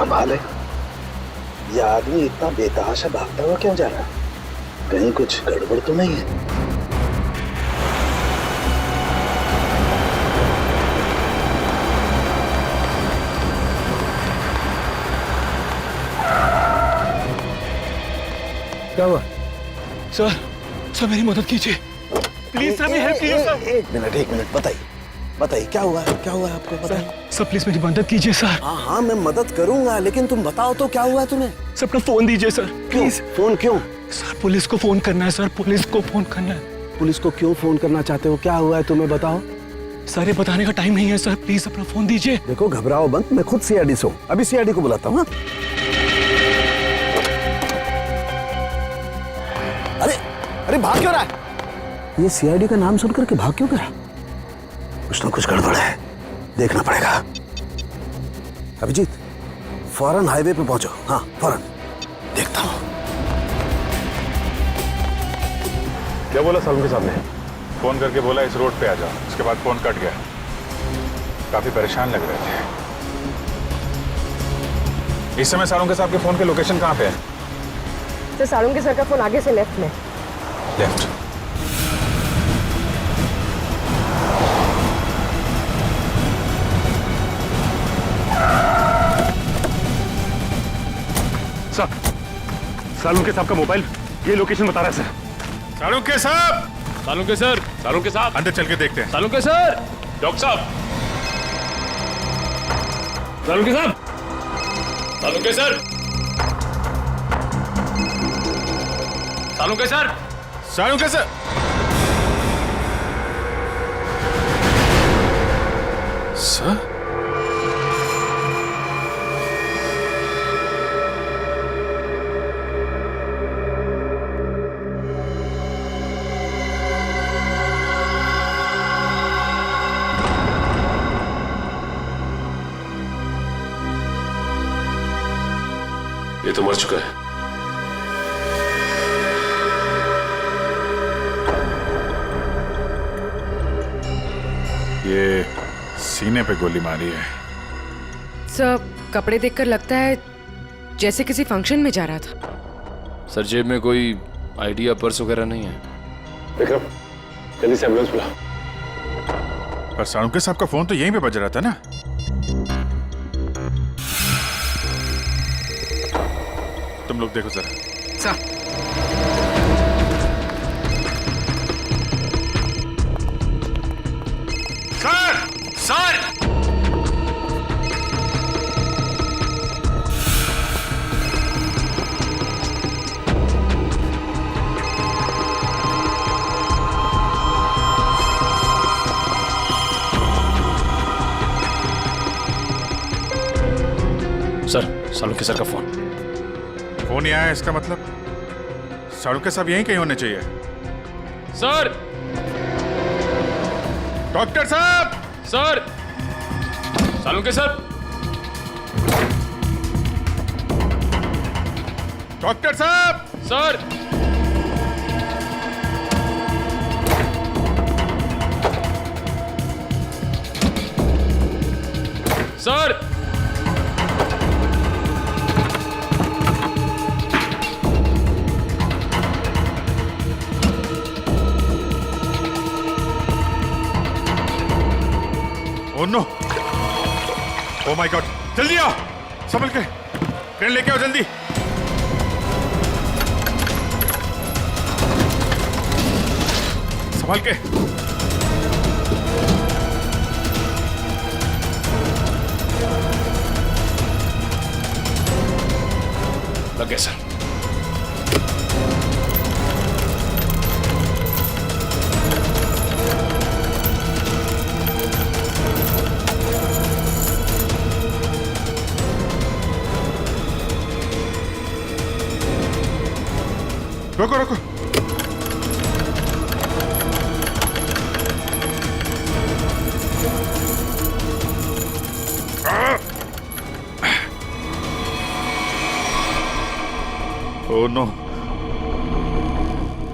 कमाल है, ये आदमी इतना बेतहाशा भागता हुआ क्यों जा रहा? कहीं कुछ गड़बड़ तो नहीं है? क्या हुआ? सर मेरी मदद कीजिए प्लीज सर, हेल्प कीजिए सर। एक मिनट बताइए क्या हुआ है आपको? बताइए सर प्लीज मेरी मदद कीजिए सर। हाँ मैं मदद करूंगा, लेकिन तुम बताओ तो क्या हुआ है तुम्हें? सर अपना फोन दीजिए सर प्लीज। फोन क्यों? सर पुलिस को फोन करना है सर, पुलिस को फोन करना है। पुलिस को क्यों फोन करना चाहते हो? क्या हुआ है तुम्हें बताओ। सर ये बताने का टाइम नहीं है सर, प्लीज अपना फोन दीजिए। देखो घबराओ मत, मैं खुद सीआईडी से हूँ, अभी सीआईडी को बुलाता हूँ। अरे भाग क्यों रहा है? ये सीआईडी का नाम सुनकर के भाग क्यों गया? कुछ ना कुछ गड़बड़ है, देखना पड़ेगा। अभिजीत फौरन हाईवे पे पहुंचो। हाँ फौरन, देखता हूँ। क्या बोला सालुंके के सामने? फोन करके बोला इस रोड पे आ जाओ, उसके बाद फोन कट गया। काफी परेशान लग रहे थे। इस समय सालुंके साहब के फोन के लोकेशन कहाँ पे है? सर सालुंके सर का फोन आगे से लेफ्ट में। लेफ्ट। सर सालुंके साहब का मोबाइल ये लोकेशन बता रहा है सर। सालुंके साहब! सालुंके सर, सालुंके साहब अंदर चल के देखते हैं। सालुंके सर, डॉक्टर साहब, सालुंके साहब, Salunke sir, Salunke sir, Salunke sir! Sir? ये तो मर चुका है। ये सीने पे गोली मारी है। सर कपड़े देखकर लगता है जैसे किसी फंक्शन में जा रहा था। सर जेब में कोई आईडी या पर्स वगैरह नहीं है। विक्रम जल्दी से एम्बुलेंस बुला। पर सालुंके साहब का फोन तो यहीं पे बज रहा था ना? तुम लोग देखो जरा। Sir sir! Sir sir Salunke sir का फोन। फोन ही आया, इसका मतलब सालुंके साहब यहीं कहीं होने चाहिए। सर, डॉक्टर साहब! सर, सालुंके सर, डॉक्टर साहब! Sir, sir, oh no! Oh my god! जल्दी आओ, संभल के, ट्रेन लेके आओ जल्दी। संभल के। लग गया सर। रुको रुको। Oh no!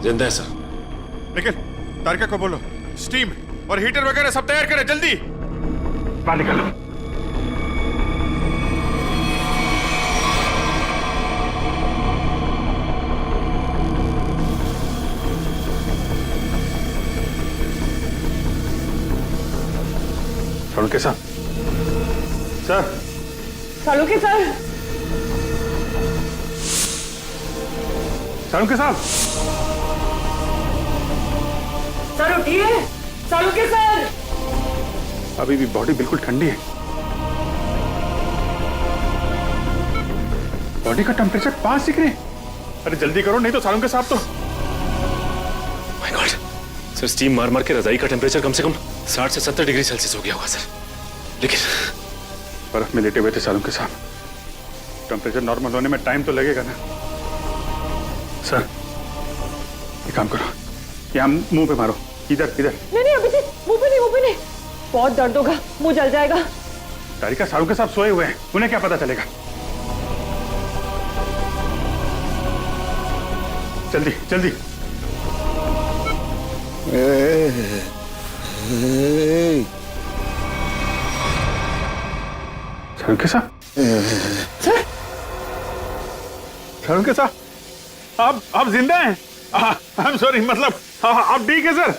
जिंदा है सर। निखिल, तारिका को बोलो स्टीम और हीटर वगैरह सब तैयार करें जल्दी। बाहर निकलो। सालुंके साहब, सर। सालुंके सर। सालुंके साहब, सर उठिए। सालुंके सर। अभी भी बॉडी बिल्कुल ठंडी है। बॉडी का टेम्परेचर 5 डिग्री। अरे जल्दी करो, नहीं तो सालुंके साहब तो। माय गॉड सर, स्टीम मार मार के रजाई का टेम्परेचर कम से कम 60 से 70 डिग्री सेल्सियस हो गया होगा सर। लेकिन बर्फ में लेटे हुए थे सालुंके साहब, टेम्परेचर नॉर्मल होने में टाइम तो लगेगा ना। सर एक काम करो, यहाँ मुंह पे मारो, इधर इधर। नहीं अभिजीत, मुंह पे नहीं, बहुत दर्द होगा, मुंह जल जाएगा। तारिका, सालुंके साहब सोए हुए हैं, उन्हें क्या पता चलेगा। जल्दी जल्दी। सालुंके साहब, सालुंके साहब, आप जिंदा हैं? आई एम सॉरी, मतलब आप ठीक है सर?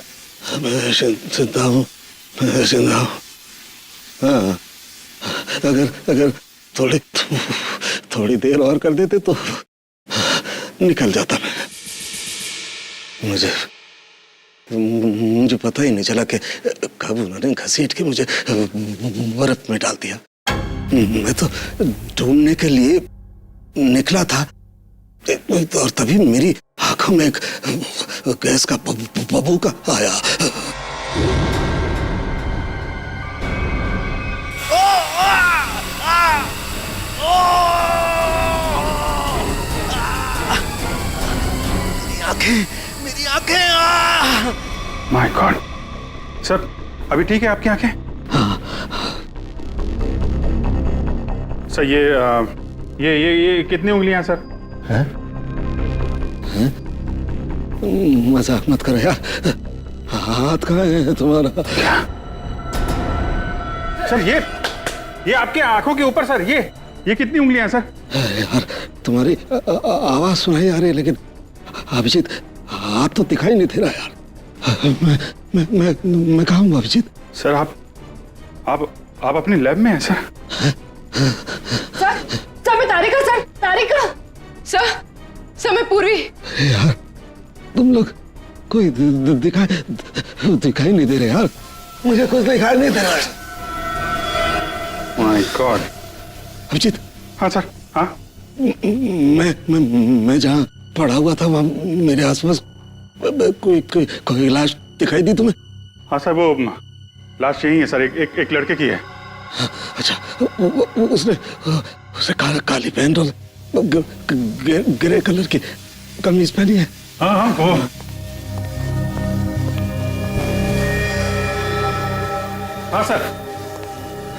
मैं जिंदा हूँ, मैं जिंदा हूँ। हाँ, अगर थोड़ी देर और कर देते तो निकल जाता मैं। मुझे पता ही नहीं चला कि कब उन्होंने घसीट के मुझे बर्फ में डाल दिया। मैं तो ढूंढने के लिए निकला था और तभी मेरी आंखों में एक गैस का बबूका आया। मेरी आंखें। माय गॉड सर, अभी ठीक है आपकी आंखें? सर ये कितनी उंगलियां सर? हैं? मजाक मत करो यार, हाथ कहाँ है तुम्हारा? सर ये आपके आंखों के ऊपर सर, ये कितनी उंगलियां सर? यार तुम्हारी आवाज सुनाई आ रही है, लेकिन अभिजीत हाथ तो दिखाई नहीं दे रहा यार। मैं कहाँ हूँ अभिजीत? सर आप अपनी लैब में हैं सर? सर मैं तारिका, सर तारिका। सर मैं पूर्वी। यार तुम लोग कोई दिखाई नहीं दे रहे यार, मुझे कुछ दिखाई नहीं दे रहा है। My God. अभिजीत। हाँ सर। हाँ मैं जहाँ पड़ा हुआ था वहाँ मेरे आसपास कोई लाश दिखाई दी तुम्हें? हाँ सर, वो लाश यही है सर, एक लड़के की है। अच्छा, उसने काली पैंट और ग्रे कलर की कमीज पहनी है। हाँ वो हाँ सर,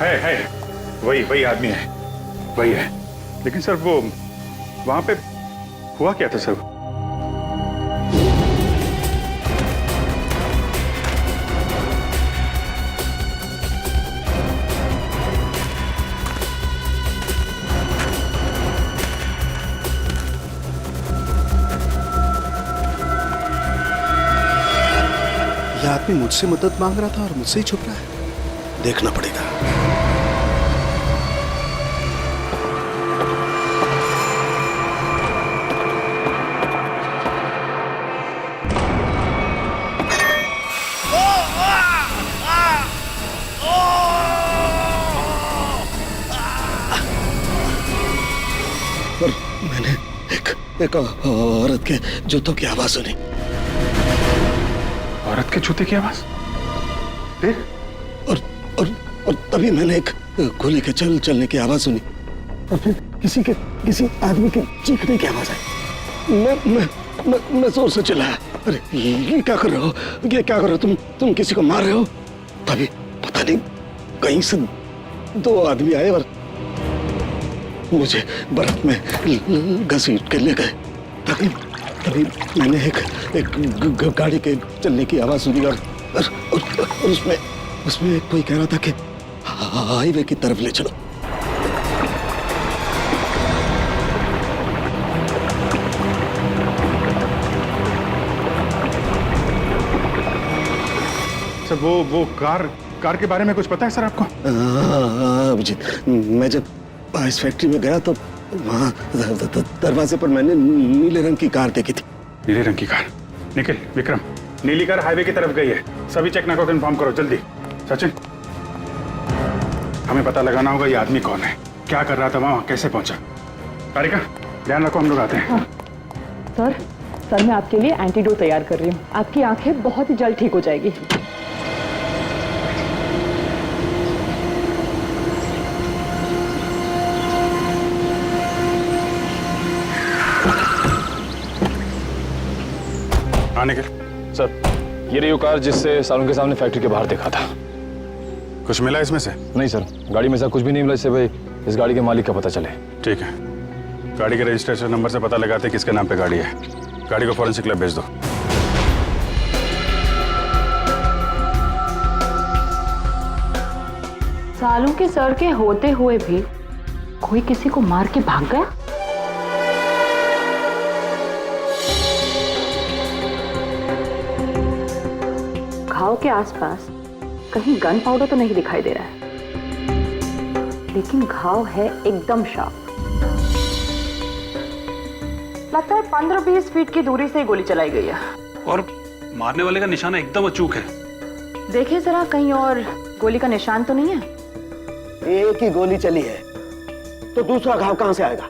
है वही आदमी है, वही है। लेकिन सर वो वहां पे हुआ क्या था सर? यह आदमी मुझसे मदद मांग रहा था और मुझसे ही छुप रहा है, देखना पड़ेगा। और मैंने एक औरत के जूतों की आवाज सुनी। औरत के जूते की आवाज? फिर? और तभी मैंने एक गोली के चलने की आवाज सुनी, और फिर किसी आदमी के चीखने की आवाज आई। मैं जोर से चिल्लाया, अरे ये क्या कर रहे हो, ये क्या कर रहे हो तुम किसी को मार रहे हो? तभी पता नहीं कहीं से दो आदमी आए और मुझे बर्फ में घसीट के ले गए। तभी मैंने एक गाड़ी के चलने की आवाज सुनी और उसमें कोई कह रहा था कि हाईवे की तरफ ले चलो। सर वो कार कार के बारे में कुछ पता है सर आपको? अभिजीत, मैं जब इस फैक्ट्री में गया तो वहाँ दरवाजे पर मैंने नीले रंग की कार देखी थी। नीले रंग की कार? निखिल, विक्रम, नीली कार हाईवे की तरफ गई है। सभी चेक को कंफर्म करो जल्दी। सचिन, हमें पता लगाना होगा ये आदमी कौन है, क्या कर रहा था वहाँ, कैसे पहुंचा। कारिका, ध्यान रखो, हम लोग आते हैं। हाँ। सर मैं आपके लिए एंटीडोट तैयार कर रही हूँ। आपकी आंखें बहुत ही जल्द ठीक हो जाएगी। निखिल सर, ये रही वो कार जिससे सालों के सामने फैक्ट्री के बाहर देखा था। कुछ मिला इसमें से? नहीं सर, गाड़ी में से कुछ भी नहीं मिला जिससे भाई इस गाड़ी के मालिक का पता चले। ठीक है, गाड़ी के रजिस्ट्रेशन नंबर से पता लगाते किसके नाम पे गाड़ी है। गाड़ी को फॉरेंसिक लैब भेज दो। सालों के सर के होते हुए भी कोई किसी को मार के भाग गया। घाव के आसपास कहीं गन पाउडर तो नहीं दिखाई दे रहा है, लेकिन घाव है एकदम शार्प। लगता है 15-20 फीट की दूरी से गोली चलाई गई है। और मारने वाले का निशाना एकदम अचूक है। देखिए जरा, कहीं और गोली का निशान तो नहीं है? एक ही गोली चली है तो दूसरा घाव कहां से आएगा?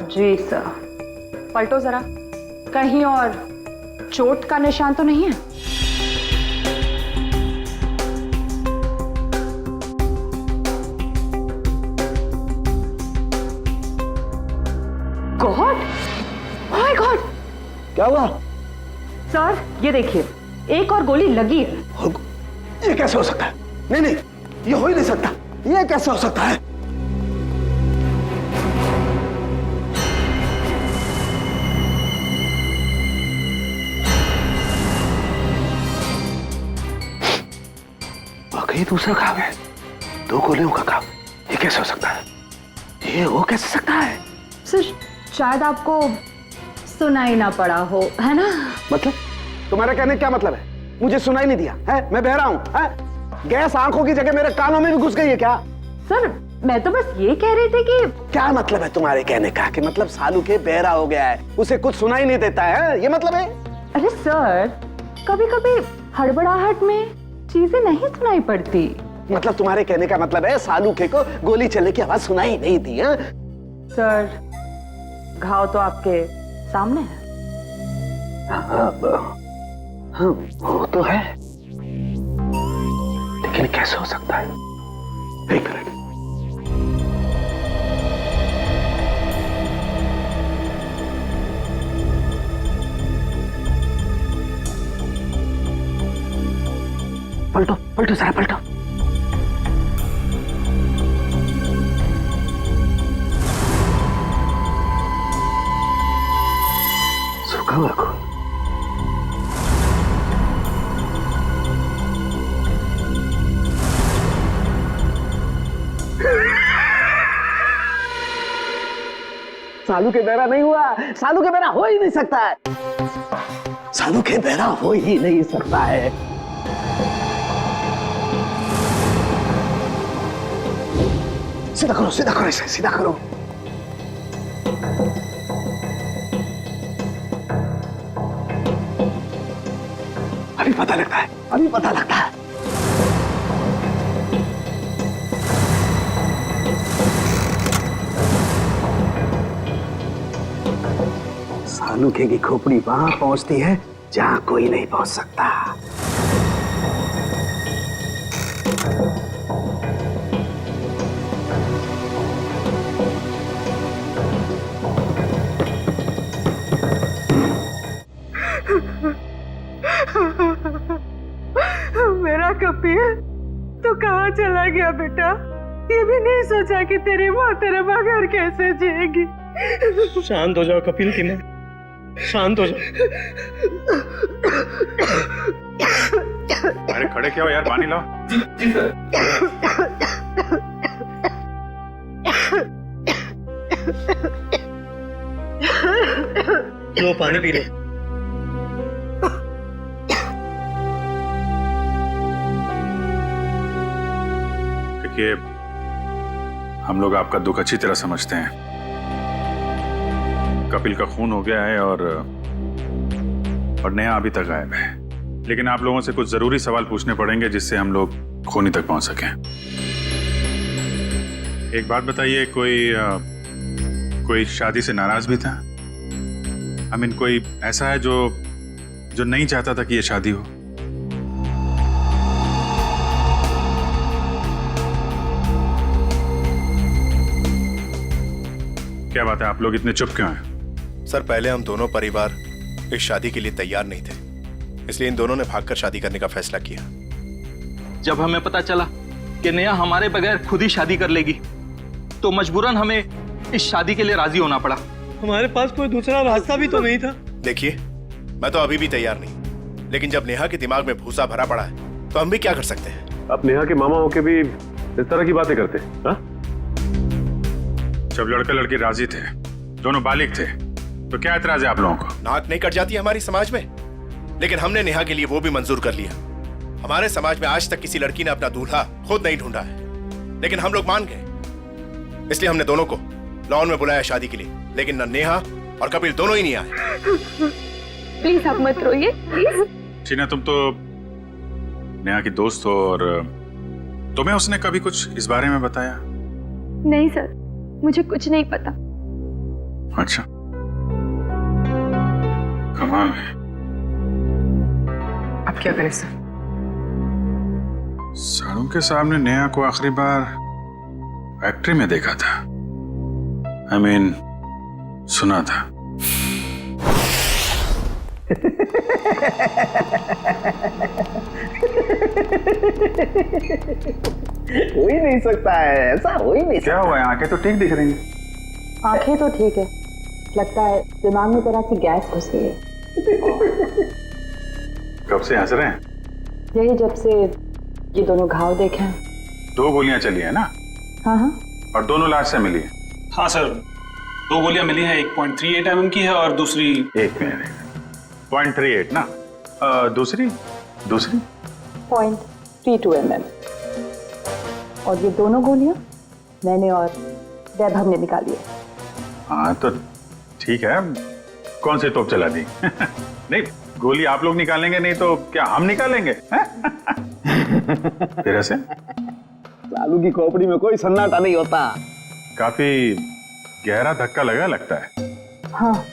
जी सर, पलटो जरा, कहीं और चोट का निशान तो नहीं है? गॉड, माय गॉड, क्या हुआ? सर ये देखिए, एक और गोली लगी है। ये कैसे हो सकता है? नहीं नहीं, ये हो ही नहीं सकता। ये कैसे हो सकता है? वाकई दूसरा घाव है, 2 गोलियों का घाव। ये कैसे हो सकता है? ये हो कैसे सकता है? सर शायद आपको सुनाई ना पड़ा हो, है ना? मतलब तुम्हारा कहने क्या मतलब है? मुझे सुनाई नहीं दिया है? मैं बहरा हूं है? गैस आंखों की जगह मेरे कानों में भी घुस गई है क्या? सर मैं तो बस ये कह रही थी कि क्या मतलब है तुम्हारे कहने का? कि मतलब सालू के बहरा हो गया है, उसे कुछ सुनाई नहीं देता है, ये मतलब है? अरे सर, कभी कभी हड़बड़ाहट में चीजें नहीं सुनाई पड़ती। मतलब तुम्हारे कहने का मतलब है सालू के को गोली चलने की आवाज सुनाई नहीं दी है? सर घाव तो आपके सामने है। हाँ, वो तो है, लेकिन कैसे हो सकता है? एक मिनट। पलटो पलटो जरा, पलटो। सूखा हुआ खून। सालू के बहरा नहीं हुआ। सालू के बहरा हो ही नहीं सकता है। सालू के बहरा हो ही नहीं सकता है। सीधा करो इसे, सीधा करो। अभी पता लगता है, अभी पता लगता है। सालूके की खोपड़ी वहां पहुंचती है जहां कोई नहीं पहुंच सकता। मेरा कपिल, तू कहाँ चला गया बेटा? ये भी नहीं सोचा कि तेरी माँ तेरे बगैर कैसे जिएगी। शांत हो जाओ कपिल की माँ, शांत हो जाओ। अरे खड़े क्या हो यार, पानी लाओ। जी सर। लो पानी पी लो। देखिए, हम लोग आपका दुख अच्छी तरह समझते हैं। कपिल का खून हो गया है और नेहा अभी तक गायब है। लेकिन आप लोगों से कुछ जरूरी सवाल पूछने पड़ेंगे जिससे हम लोग खूनी तक पहुंच सकें। एक बात बताइए, कोई शादी से नाराज भी था? आई मीन, कोई ऐसा है जो नहीं चाहता था कि ये शादी हो? क्या बात है, आप लोग इतने चुप क्यों हैं? सर, पहले हम दोनों परिवार इस शादी के लिए तैयार नहीं थे, इसलिए इन दोनों ने भागकर शादी करने का फैसला किया। जब हमें पता चला कि नेहा हमारे बगैर खुद ही शादी कर लेगी, तो मजबूरन हमें इस शादी के लिए राजी होना पड़ा। हमारे पास कोई दूसरा रास्ता भी तो नहीं था। देखिए, मैं तो अभी भी तैयार नहीं, लेकिन जब नेहा के दिमाग में भूसा भरा पड़ा है तो हम भी क्या कर सकते हैं। आप नेहा के मामा होके भी इस तरह की बातें करते हैं, हाँ? जब लड़का लड़की राजी थे, दोनों बालिग थे, तो क्या एतराज है आप लोगों को? नाक नहीं कट जाती हमारी समाज में, लेकिन हमने नेहा के लिए वो भी मंजूर कर लिया। हमारे समाज में आज तक किसी लड़की ने अपना दूल्हा खुद नहीं ढूंढा है, लेकिन हम लोग मान गए, इसलिए हमने दोनों को लॉन में बुलाया शादी के लिए। लेकिन न नेहा और कपिल दोनों ही नहीं आए। प्लीज आप मत रोइए, प्लीज। टीना, तुम तो नेहा की दोस्त हो, और तुम्हें उसने कभी कुछ इस बारे में बताया? नहीं सर, मुझे कुछ नहीं पता। अच्छा, कमाल है। अब क्या करें सर? साड़ू के सामने नेहा को आखिरी बार फैक्ट्री में देखा था। आई मीन, सुना था। हो ही नहीं सकता है, ऐसा हो ही नहीं। क्या हुआ है? आंखें तो ठीक दिख रही हैं। आंखें तो ठीक है, लगता है दिमाग में तरह की गैस घुस गई है। कब से हंस रहे हैं? यही जब से ये दोनों घाव देखे हैं। 2 गोलियां चली है ना? हाँ हाँ। और दोनों लाश से मिली है? हाँ सर, 2 गोलियां मिली हैं। 1.38 mm की है और दूसरी 0.38 ना? दूसरी 0.32 mm। और ये दोनों गोलियां मैंने और वैभव ने निकाली है। हाँ तो ठीक है, कौन सी तोप चला दी? नहीं, गोली आप लोग निकालेंगे नहीं तो क्या हम निकालेंगे? फिर ऐसे लालू की खोपड़ी में कोई सन्नाटा नहीं होता। काफी गहरा धक्का लगा लगता है। हाँ,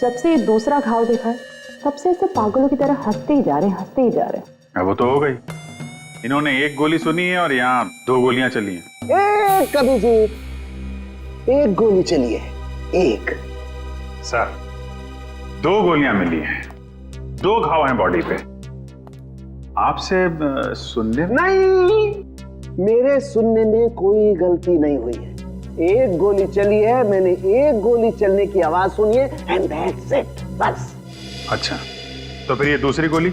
जब से ये दूसरा घाव देखा है तब से ऐसे पागलों की तरह हंसते ही जा रहे हैं। अब वो तो हो गई, इन्होंने 1 गोली सुनी है और यहाँ 2 गोलियां चली हैं। कभी जी 1 गोली चली है, 1। सर, 2 गोलियां मिली हैं, 2 घाव हैं बॉडी पे। आपसे सुनने नहीं, मेरे सुनने में कोई गलती नहीं हुई है। 1 गोली चली है, मैंने 1 गोली चलने की आवाज सुनी है, एंड दैट्स इट, बस। अच्छा, तो फिर ये दूसरी गोली?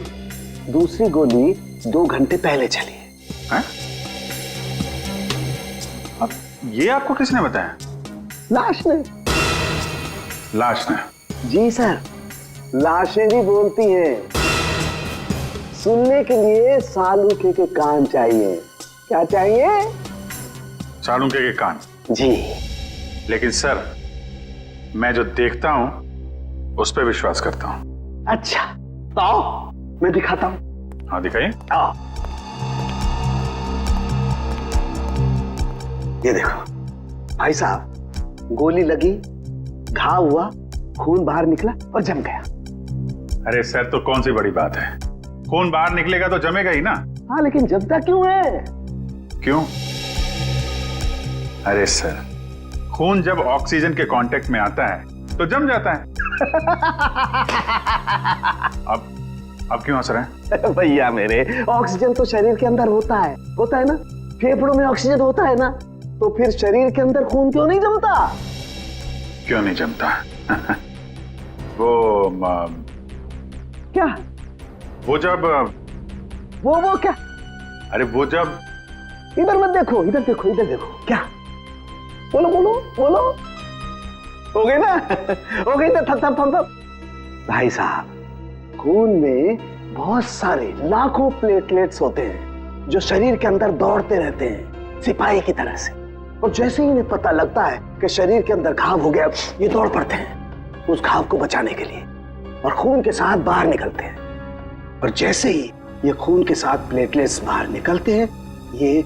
दूसरी गोली 2 घंटे पहले चली है। हैं? अब ये आपको किसने बताया? लाश ने। लाश ने? जी सर, लाशें भी बोलती हैं। सुनने के लिए सालूके के कान चाहिए। क्या चाहिए? सालूके के कान। जी। लेकिन सर, मैं जो देखता हूं उस पर विश्वास करता हूं। अच्छा, तो आओ मैं दिखाता हूं। हाँ, दिखाइए। आओ, ये देखो भाई साहब, गोली लगी, घाव हुआ, खून बाहर निकला और जम गया। अरे सर, तो कौन सी बड़ी बात है? खून बाहर निकलेगा तो जमेगा ही ना। हाँ, लेकिन जमता क्यों है? क्यों? अरे सर, खून जब ऑक्सीजन के कांटेक्ट में आता है तो जम जाता है। अब क्यों हंस रहे हैं? भैया मेरे, ऑक्सीजन तो शरीर के अंदर होता है ना? फेफड़ों में ऑक्सीजन होता है ना, तो फिर शरीर के अंदर खून क्यों नहीं जमता? क्यों नहीं जमता? वो क्या? वो जब वो क्या? अरे वो जब, इधर मत देखो, इधर देखो, इधर देखो। क्या? बोलो बोलो बोलो। हो गई ना? हो गई ना? थम। भाई साहब, खून में बहुत सारे लाखों प्लेटलेट्स होते हैं जो शरीर के अंदर दौड़ते रहते हैं, सिपाही की तरह से। और जैसे ही इन्हें पता लगता है कि शरीर के अंदर घाव हो गया, ये दौड़ पड़ते हैं उस घाव को बचाने के लिए और खून के साथ बाहर निकलते हैं। और जैसे ही ये खून के साथ प्लेटलेट्स बाहर निकलते हैं, ये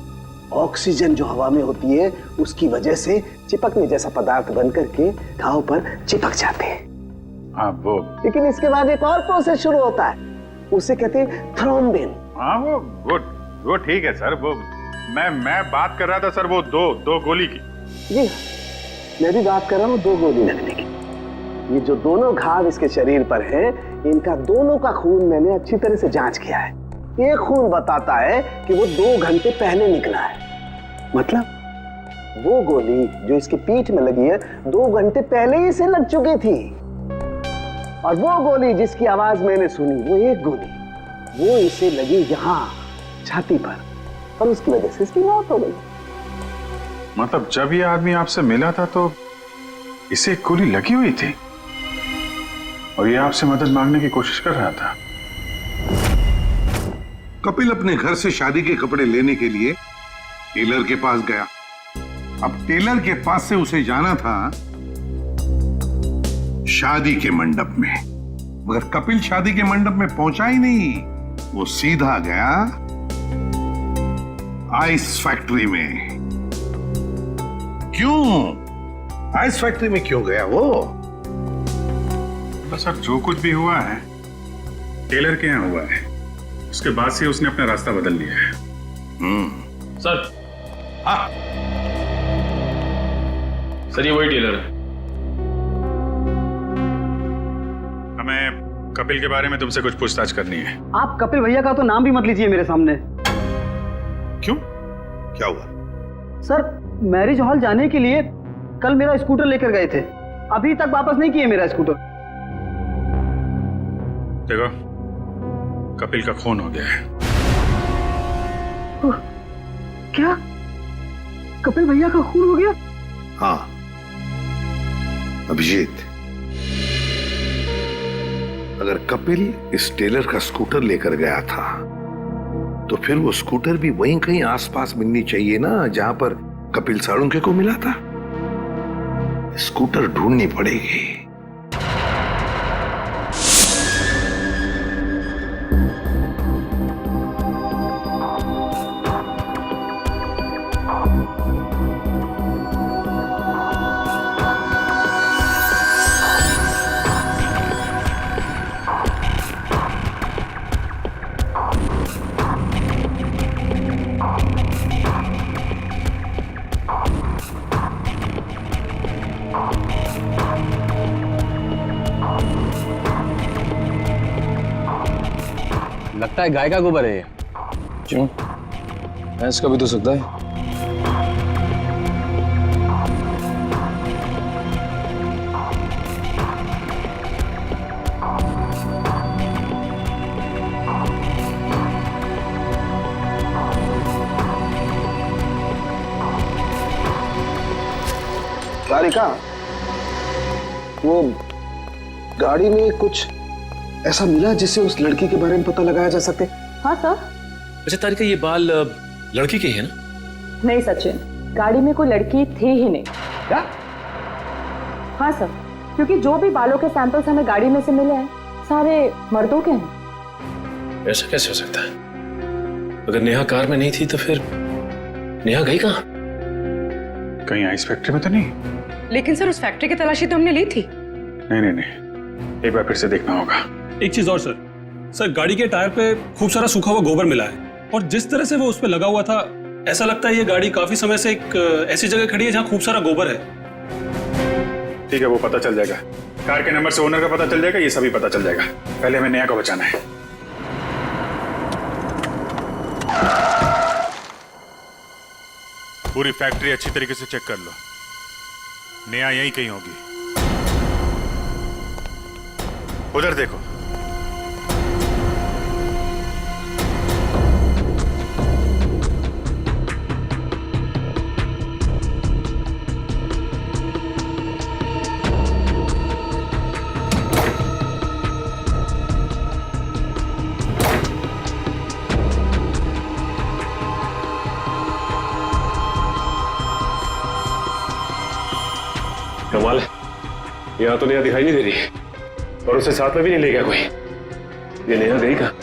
ऑक्सीजन जो हवा में होती है उसकी वजह से चिपकने जैसा पदार्थ बनकर के घाव पर चिपक जाते हैं। हाँ वो, लेकिन इसके बाद एक और प्रोसेस शुरू होता है, उसे कहते हैं थ्रोम्बिन। हाँ वो ठीक है सर। वो मैं बात कर रहा था सर, वो दो गोली की। जी मैं भी बात कर रहा हूँ 2 गोली लगने की। ये जो दोनों घाव इसके शरीर पर है, इनका दोनों का खून मैंने अच्छी तरह से जांच किया है। एक खून बताता है कि वो 2 घंटे पहले निकला है। मतलब वो गोली जो इसके पीठ में लगी है 2 घंटे पहले ही इसे लग चुकी थी। और वो गोली जिसकी आवाज मैंने सुनी, वो एक गोली, वो इसे लगी यहाँ छाती पर, और उसकी वजह से इसकी मौत हो गई। मतलब जब ये आदमी आपसे मिला था तो इसे एक गोली लगी हुई थी और ये आपसे मदद मांगने की कोशिश कर रहा था। कपिल अपने घर से शादी के कपड़े लेने के लिए टेलर के पास गया। अब टेलर के पास से उसे जाना था शादी के मंडप में, मगर कपिल शादी के मंडप में पहुंचा ही नहीं। वो सीधा गया आइस फैक्ट्री में। क्यों आइस फैक्ट्री में क्यों गया वो? बस सर जो कुछ भी हुआ है टेलर के यहाँ हुआ है, उसके बाद से उसने अपना रास्ता बदल लिया है। सर। हाँ सर ये वही टेलर है। हमें कपिल के बारे में तुमसे कुछ पूछताछ करनी है। आप कपिल भैया का तो नाम भी मत लीजिए मेरे सामने। क्यों, क्या हुआ? सर मैरिज हॉल जाने के लिए कल मेरा स्कूटर लेकर गए थे, अभी तक वापस नहीं किए मेरा स्कूटर। देखो कपिल का खून हो गया है। क्या कपिल भैया का खून हो गया? हाँ अभिजीत, अगर कपिल इस टेलर का स्कूटर लेकर गया था तो फिर वो स्कूटर भी वहीं कहीं आसपास मिलनी चाहिए ना जहां पर कपिल साळुंखे को मिला था। स्कूटर ढूंढनी पड़ेगी। लगता है गाय का गोबर है ये। क्यों, भैंस का भी तो सकता है। राधिका, वो गाड़ी में कुछ ऐसा मिला जिससे उस लड़की के बारे में पता लगाया जा सके? हाँ सर। अच्छा तारिका, ये बाल लड़की के ही है ना? नहीं सचिन, गाड़ी में कोई लड़की थी ही नहीं। क्या? हाँ सर, क्योंकि जो भी बालों के सैंपल्स हमें गाड़ी में से मिले हैं सारे मर्दों के हैं। ऐसा कैसे हो सकता है? अगर नेहा कार में नहीं थी तो फिर नेहा गई कहाँ? कहीं आइस फैक्ट्री में तो नहीं? लेकिन सर उस फैक्ट्री की तलाशी तो हमने ली थी। नहीं, एक बार फिर से देखना होगा। एक चीज और सर गाड़ी के टायर पे खूब सारा सूखा हुआ गोबर मिला है और जिस तरह से वो उस पे लगा हुआ था, ऐसा लगता है ये गाड़ी काफी समय से एक ऐसी जगह खड़ी है जहाँ खूब सारा गोबर है। ठीक है, वो पता चल जाएगा। कार के नंबर से ओनर का पता चल जाएगा, ये सभी पता चल जाएगा। पहले हमें नेहा को बचाना है। पूरी फैक्ट्री अच्छी तरीके से चेक कर लो, नेहा यहीं कहीं होगी। उधर देखो। यहाँ तो नेहा दिखाई नहीं दे रही और उसे साथ में भी नहीं ले गया कोई। ये नेहा गई कहाँ?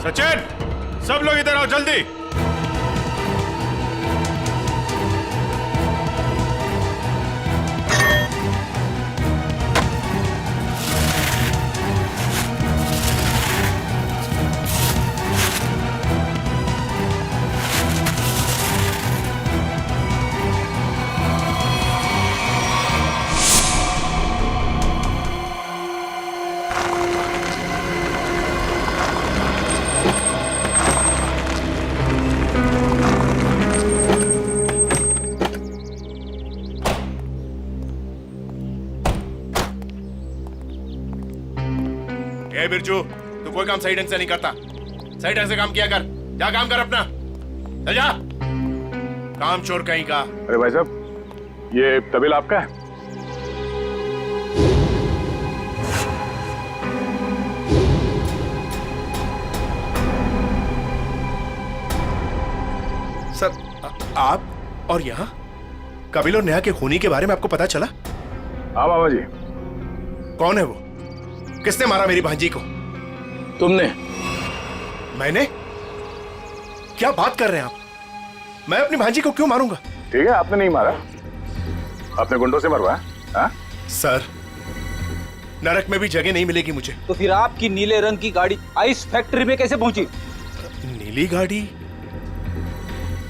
सचिन, सब लोग इधर आओ जल्दी। ए बिरजू, तू कोई काम सही ढंग से नहीं करता। सही ढंग से काम किया कर। जा काम कर अपना। चल जा। काम चोर कहीं का। अरे भाई साहब, ये तबेला आपका है? सर, आप और यहाँ कपिल और नेहा के खूनी के बारे में आपको पता चला? हाँ बाबा जी। कौन है वो? किसने मारा मेरी भांजी को? तुमने। मैंने? क्या बात कर रहे हैं आप? मैं अपनी भांजी को क्यों मारूंगा? ठीक है, आपने नहीं मारा, आपने गुंडों से मरवाया। हाँ? सर, नरक में भी जगह नहीं मिलेगी मुझे। तो फिर आपकी नीले रंग की गाड़ी आइस फैक्ट्री में कैसे पहुंची? नीली गाड़ी?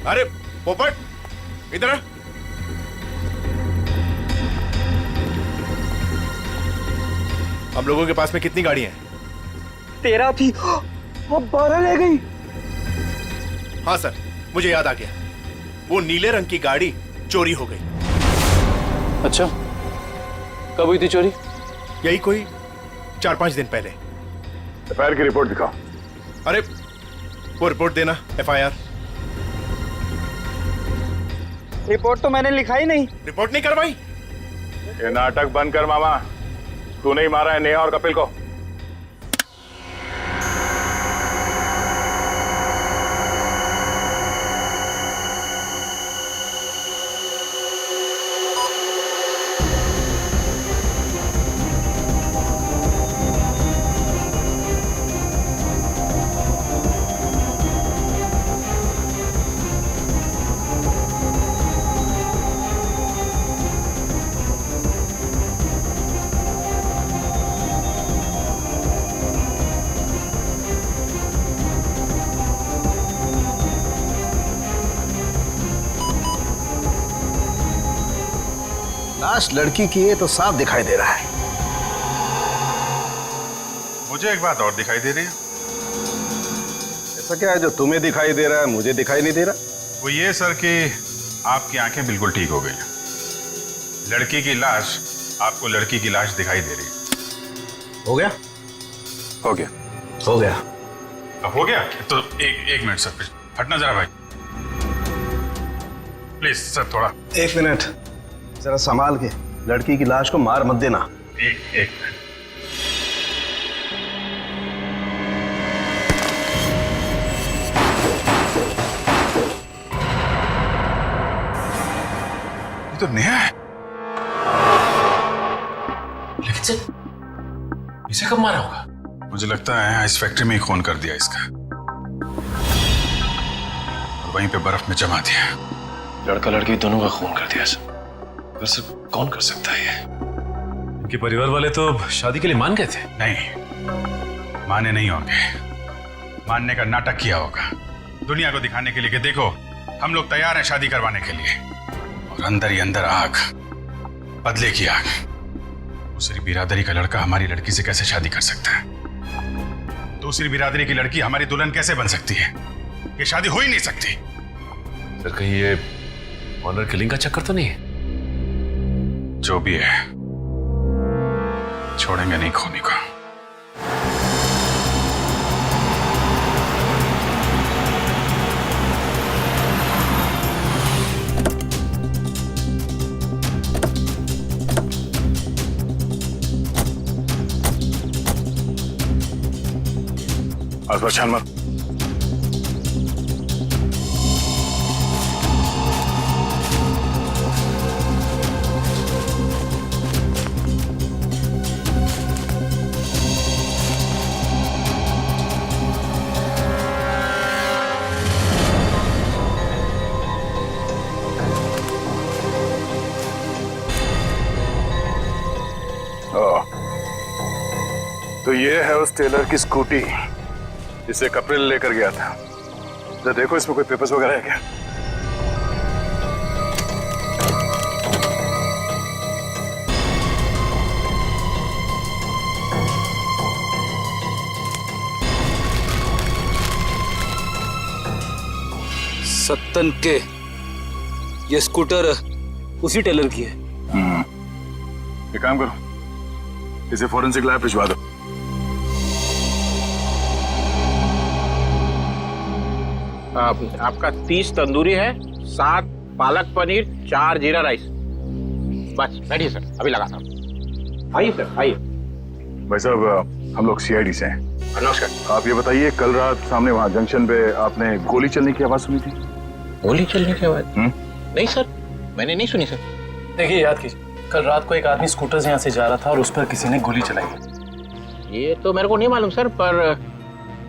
अरे पोपट, इधर आ। हम लोगों के पास में कितनी गाड़ियां हैं? 13 थी, अब 12 ले गई। हाँ सर, मुझे याद आ गया। वो नीले रंग की गाड़ी चोरी हो गई। अच्छा, कब हुई थी चोरी? यही कोई 4-5 दिन पहले। एफआईआर की रिपोर्ट दिखाओ। अरे वो रिपोर्ट देना। एफआईआर रिपोर्ट तो मैंने लिखा ही नहीं। रिपोर्ट नहीं करवाई? ये नाटक बंद कर मामा। तू नहीं मारा है नेहा और कपिल को? लाश लड़की की है तो साफ दिखाई दे रहा है। मुझे एक बात और दिखाई दे रही है। ऐसा क्या है जो तुम्हें दिखाई दे रहा है मुझे दिखाई नहीं दे रहा? वो ये सर कि आपकी आंखें बिल्कुल ठीक हो गई हैं। लड़की की लाश आपको लड़की की लाश दिखाई दे रही है। हो गया? हो गया। हो गया। अब हो गया तो एक मिनट सर, हटना जरा भाई, प्लीज सर, थोड़ा 1 मिनट जरा संभाल के। लड़की की लाश को मार मत देना। एक मिनट। ये तो नेहा है। लेकिन सर, इसे कब मारा होगा? मुझे लगता है इस फैक्ट्री में ही खून कर दिया इसका और वहीं पे बर्फ में जमा दिया। लड़का लड़की दोनों का खून कर दिया सर। वैसे कौन कर सकता है ये? इनके परिवार वाले तो शादी के लिए मान गए थे। नहीं, माने नहीं होंगे। मानने का नाटक किया होगा दुनिया को दिखाने के लिए कि देखो हम लोग तैयार हैं शादी करवाने के लिए। और अंदर ही अंदर आग, बदले की आग। दूसरी बिरादरी का लड़का हमारी लड़की से कैसे शादी कर सकता है? दूसरी बिरादरी की लड़की हमारी दुल्हन कैसे बन सकती है? ये शादी हो ही नहीं सकती। सर कहीं ये ऑनर किलिंग का चक्कर तो नहीं है? जो भी है, छोड़ेंगे नहीं खोने को। आसपास छान मत। तो ये है उस टेलर की स्कूटी जिसे कपिल लेकर गया था। जरा देखो इसमें कोई पेपर्स वगैरह है क्या? सत्तन के ये स्कूटर उसी टेलर की है। एक काम करो, इसे फोरेंसिक लैब भिजवा दो। आपका 30 तंदूरी है, 7 पालक पनीर, 4 जीरा राइस। बस बैठिए सर, अभी लगाता हूँ। आइए सर, आइए। भाई साहब, हम लोग सीआईडी से हैं। नमस्कार। आप ये बताइए, कल रात सामने वहाँ जंक्शन पे आपने गोली चलने की आवाज सुनी थी? गोली चलने की आवाज? नहीं सर, मैंने नहीं सुनी सर। देखिए, याद कीजिए, कल रात को एक आदमी स्कूटर से यहाँ से जा रहा था और उस पर किसी ने गोली चलाई। ये तो मेरे को नहीं मालूम सर, पर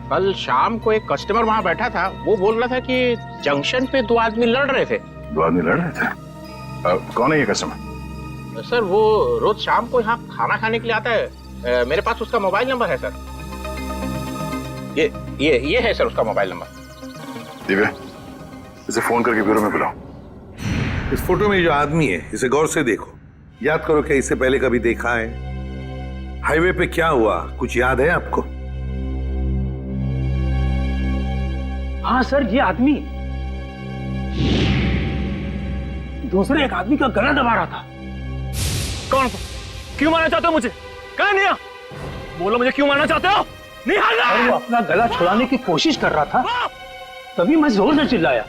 कल शाम को एक कस्टमर वहाँ बैठा था, वो बोल रहा था कि जंक्शन पे 2 आदमी लड़ रहे थे। 2 आदमी लड़ रहे थे? कौन है ये कस्टमर? सर वो रोज शाम को यहाँ खाना खाने के लिए आता है। मेरे पास उसका मोबाइल नंबर है सर। ये है सर उसका मोबाइल नंबर। दिव्या, इसे फोन करके ब्यूरो में बुलाओ। इस फोटो में जो आदमी है, इसे गौर से देखो। याद करो क्या इसे पहले कभी देखा है? हाईवे पे क्या हुआ, कुछ याद है आपको? हाँ सर, ये आदमी दूसरे एक आदमी का गला दबा रहा था। कौन? क्यों मारना चाहते हो मुझे? कहाँ नहीं? बोलो मुझे क्यों मारना चाहते हो? नहीं और वो अपना गला छुड़ाने की कोशिश कर रहा था, तभी मैं जोर से चिल्लाया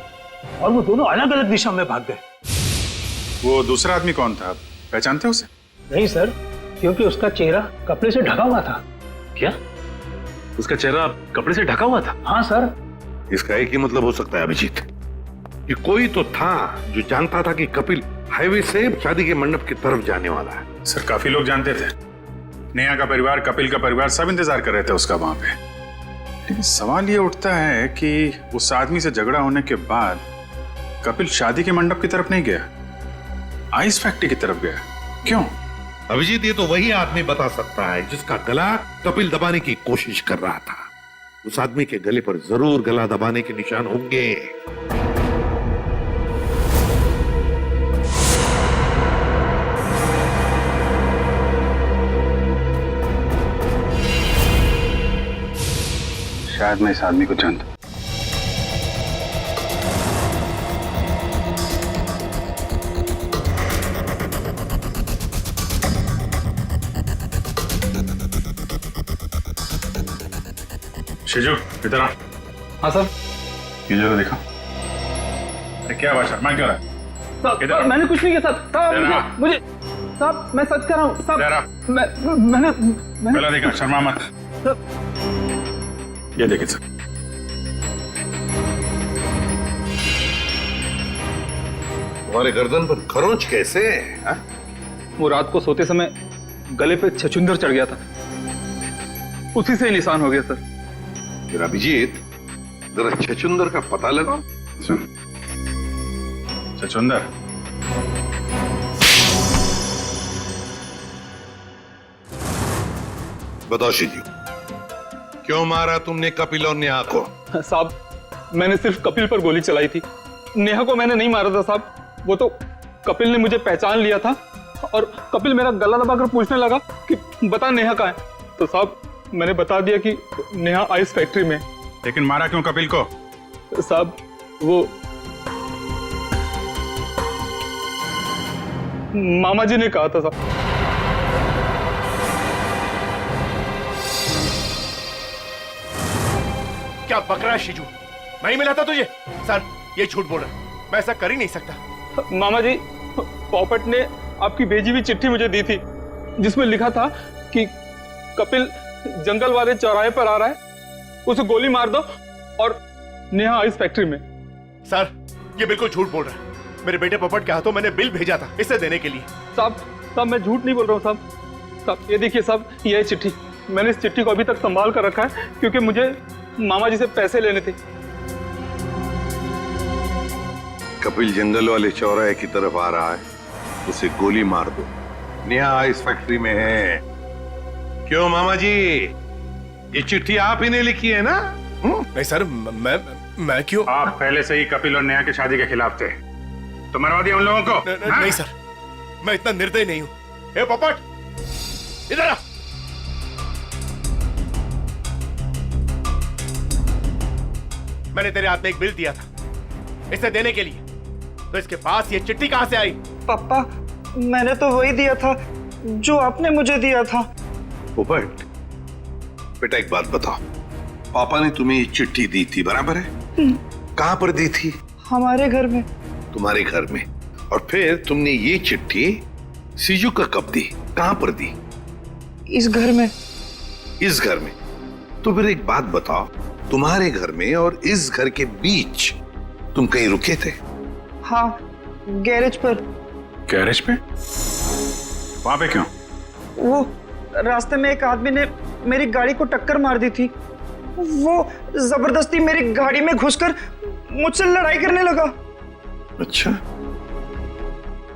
और वो दोनों अलग अलग दिशा में भाग गए। वो दूसरा आदमी कौन था? आप पहचानते हो उसे? नहीं सर, क्योंकि उसका चेहरा कपड़े से ढका हुआ था। क्या? उसका चेहरा कपड़े से ढका हुआ था? हाँ सर। इसका एक ही मतलब हो सकता है अभिजीत, कि कोई तो था जो जानता था कि कपिल हाईवे से शादी के मंडप की तरफ जाने वाला है। सर, काफी लोग जानते थे। नेहा का परिवार, कपिल का परिवार, सब इंतजार कर रहे थे उसका वहां पे। लेकिन सवाल ये उठता है कि उस आदमी से झगड़ा होने के बाद कपिल शादी के मंडप की तरफ नहीं गया, आइस फैक्ट्री की तरफ गया। क्यों? अभिजीत, ये तो वही आदमी बता सकता है जिसका गला कपिल दबाने की कोशिश कर रहा था। उस आदमी के गले पर जरूर गला दबाने के निशान होंगे। शायद मैं इस आदमी को जानता। शिजू, इधर आ। हाँ सर। ये जगह देखा? अरे क्या बात है, मैं क्यों रहा? साहब, मैंने कुछ नहीं किया साहब। मुझे साहब, मैं सच कर रहा हूँ साहब। मैंने पहला देखा, शर्मा मत। ये देखे सर, तुम्हारे गर्दन पर खरोंच कैसे है? वो रात को सोते समय गले पे छछुंदर चढ़ गया था, उसी से निशान हो गया सर। फिर अभिजीत, जरा छछुंदर का पता लगाओ। छछुंदर? बताओ शिजू, क्यों मारा तुमने कपिल और नेहा को? साहब, मैंने सिर्फ कपिल पर गोली चलाई थी, नेहा को मैंने नहीं मारा था साहब, वो तो कपिल ने मुझे पहचान लिया था और कपिल मेरा गला दबाकर पूछने लगा कि बता नेहा कहाँ है। तो साहब मैंने बता दिया कि नेहा आइस फैक्ट्री में। लेकिन मारा क्यों कपिल को? साहब वो मामा जी ने कहा था साहब। क्या बक रहा है शिजू? मैं ही मिला था तुझे? सर ये झूठ बोल रहा है, मैं ऐसा कर ही नहीं सकता। मामा जी, पॉपट ने आपकी भेजी हुई चिट्ठी मुझे दी थी जिसमें लिखा था कि कपिल जंगल वाले चौराहे पर आ रहा है, उसे गोली मार दो और नेहा आइस फैक्ट्री में। सर ये बिल्कुल झूठ बोल रहा है। मेरे बेटे पॉपट के हाथों मैंने बिल भेजा था इसे देने के लिए। साहब मैं झूठ नहीं बोल रहा हूँ साहब। ये देखिए साहब, ये चिट्ठी, मैंने इस चिट्ठी को अभी तक संभाल कर रखा है क्योंकि मुझे मामा जी से पैसे लेने थे। कपिल जंगल वाले चौराहे की तरफ आ रहा है, उसे गोली मार दो। नेहा आइस फैक्ट्री में है। क्यों मामा जी, ये चिट्ठी आप ही ने लिखी है ना? नहीं सर, मैं क्यों? आप पहले से ही कपिल और नेहा की शादी के खिलाफ थे, तो मरवा दिया उन लोगों को। नहीं सर, मैं इतना निर्दयी नहीं हूं। ए पोपट इधर आ। मैंने तेरे हाथ में एक बिल दिया था इसे देने के लिए, तो इसके पास ये चिट्ठी कहां से आई? पापा मैंने तो वही दिया था जो आपने मुझे दिया था। पोपट बेटा एक बात बताओ, पापा ने तुम्हें ये चिट्ठी दी थी बराबर है? कहां पर दी थी? हमारे घर में। तुम्हारे घर में? और फिर तुमने ये चिट्ठी सीजू का कब दी, कहां पर दी? इस घर में। इस घर में? तो फिर एक बात बताओ, तुम्हारे घर में और इस घर के बीच तुम कहीं रुके थे? हाँ, गैरेज पर। गैरेज पे? वहां पे क्यों? वो रास्ते में एक आदमी ने मेरी गाड़ी को टक्कर मार दी थी। वो जबरदस्ती मेरी गाड़ी में घुसकर मुझसे लड़ाई करने लगा। अच्छा,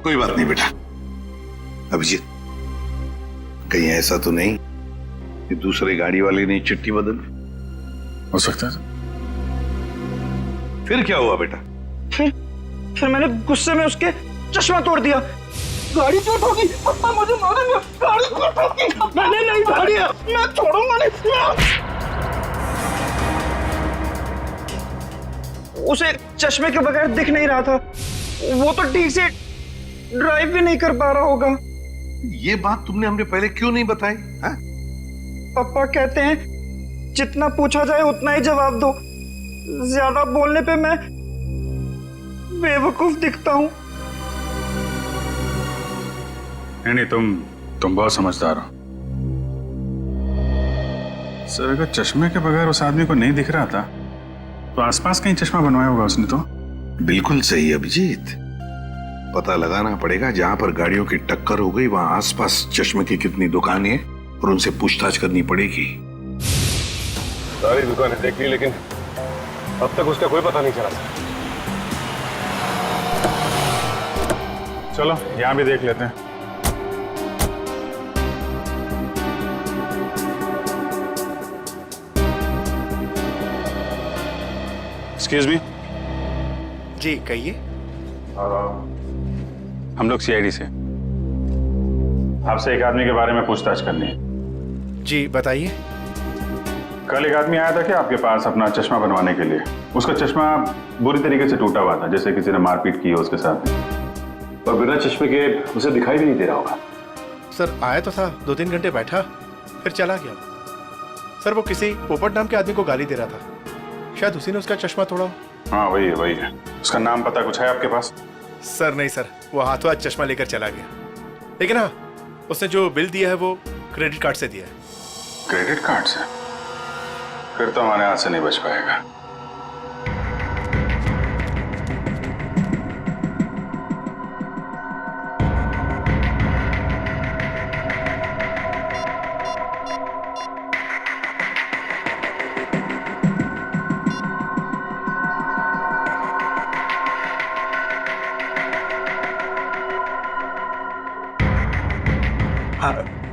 कोई बात नहीं बेटा। अभिजीत, कहीं ऐसा तो नहीं कि दूसरे गाड़ी वाले ने चिट्ठी बदल? हो सकता है। फिर क्या हुआ बेटा? फिर मैंने गुस्से में उसके चश्मा तोड़ दिया। गाड़ी क्यों ठोकी? पापा मुझे मारेंगे। गाड़ी क्यों ठोकी? मैंने नहीं ठोकी, मैं छोड़ूंगा नहीं। उसे चश्मे के बगैर दिख नहीं रहा था, वो तो ठीक से ड्राइव भी नहीं कर पा रहा होगा। ये बात तुमने हमने पहले क्यों नहीं बताई? हा? पापा कहते हैं जितना पूछा जाए उतना ही जवाब दो, ज्यादा बोलने पे मैं बेवकूफ दिखता हूं। नहीं, तुम बहुत समझदार हो सर। अगर चश्मे के बगैर उस आदमी को नहीं दिख रहा था तो आसपास कहीं चश्मा बनवाया होगा उसने। तो बिल्कुल सही अभिजीत, पता लगाना पड़ेगा जहां पर गाड़ियों की टक्कर हो गई वहां आसपास चश्मे की कितनी दुकानें हैं और उनसे पूछताछ करनी पड़ेगी। सारी दुकानें देख ली लेकिन अब तक उसका कोई पता नहीं चला। चलो यहां भी देख लेते हैं। Excuse me. जी कहिए। हम लोग सीआईडी से, आपसे एक आदमी के बारे में पूछताछ करनी है। जी बताइए। कल एक आदमी आया था कि आपके पास अपना चश्मा बनवाने के लिए। उसका चश्मा बुरी तरीके से टूटा हुआ था, जैसे किसी ने मारपीट की हो उसके साथ, और बिना चश्मे के उसे दिखाई भी नहीं दे रहा होगा। सर आया तो था, 2-3 घंटे बैठा फिर चला गया। सर वो किसी पोपट नाम के आदमी को गाली दे रहा था, शायद उसी ने उसका चश्मा तोड़ा। हाँ वही है। उसका नाम पता कुछ है आपके पास? सर नहीं सर, वो हाथों हाथ चश्मा लेकर चला गया। लेकिन हाँ, उसने जो बिल दिया है वो क्रेडिट कार्ड से दिया है। क्रेडिट कार्ड से? फिर तो हमारे हाथ से नहीं बच पाएगा।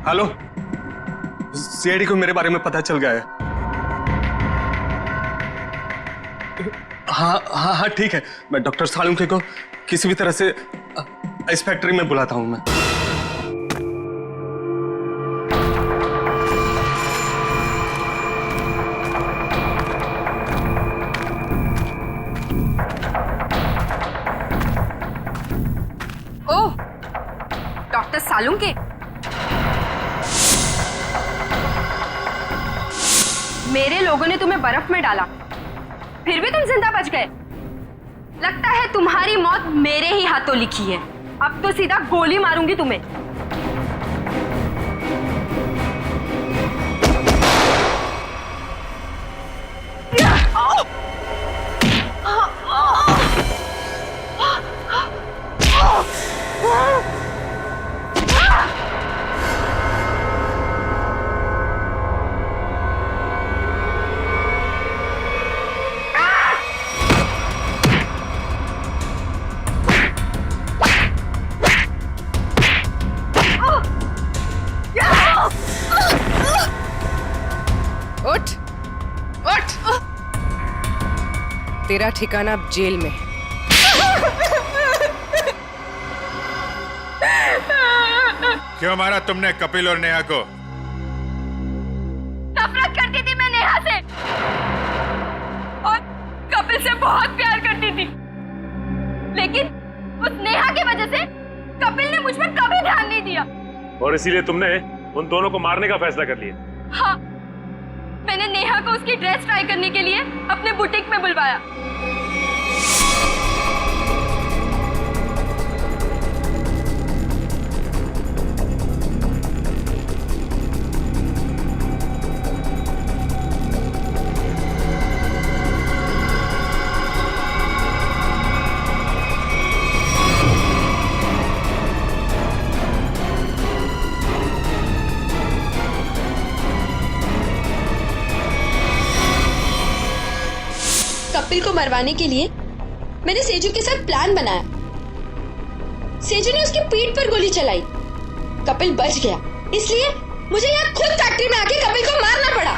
हेलो, सीआईडी को मेरे बारे में पता चल गया है। हाँ हाँ हाँ ठीक है, मैं डॉक्टर सालुंके को किसी भी तरह से इस फैक्ट्री में बुलाता हूँ मैं। ओह, डॉक्टर सालुंके। मेरे लोगों ने तुम्हें बर्फ में डाला, फिर भी तुम जिंदा बच गए। लगता है तुम्हारी मौत मेरे ही हाथों लिखी है। अब तो सीधा गोली मारूंगी तुम्हें। उठ, उठ। तेरा ठिकाना अब जेल में है। क्यों मारा तुमने कपिल और नेहा को? नफरत करती थी मैं नेहा से और कपिल से बहुत प्यार करती थी, लेकिन उस नेहा की वजह से कपिल ने मुझ पर कभी ध्यान नहीं दिया और इसीलिए तुमने उन दोनों को मारने का फैसला कर लिया। हाँ, मैंने नेहा को उसकी ड्रेस ट्राई करने के लिए अपने बुटीक में बुलवाया। कपिल को मरवाने के लिए मैंने सेजू के साथ प्लान बनाया। सेजू ने उसकी पीठ पर गोली चलाई, कपिल बच गया, इसलिए मुझे यहाँ खुद फैक्ट्री में आके कपिल को मारना पड़ा।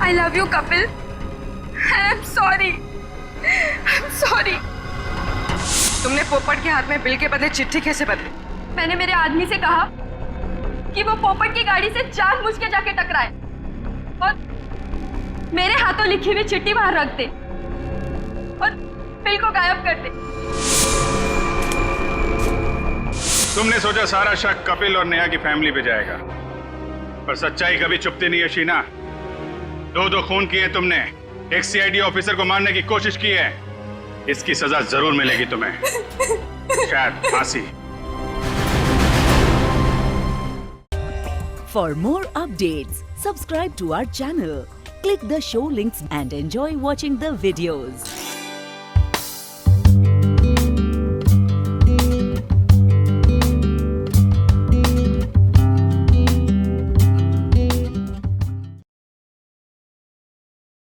I love you, Kapil. I'm sorry. I'm sorry. तुमने पोपट के हाथ में बिल के बदले चिट्ठी कैसे बदली? मैंने मेरे आदमी से कहा कि वो पोपट की गाड़ी से जानबूझ के जाके टकराए और मेरे हाथों लिखी हुई चिट्ठी बाहर रख दे और बिल को गायब कर दे। तुमने सोचा सारा शक कपिल और नेहा की फैमिली पे जाएगा, पर सच्चाई कभी चुपती नहीं है शीना। दो खून किए तुमने, एक सीआईडी ऑफिसर को मारने की कोशिश की है, इसकी सजा जरूर मिलेगी तुम्हें, शायद फांसी। For more updates, subscribe to our channel, click the show links and enjoy watching the videos.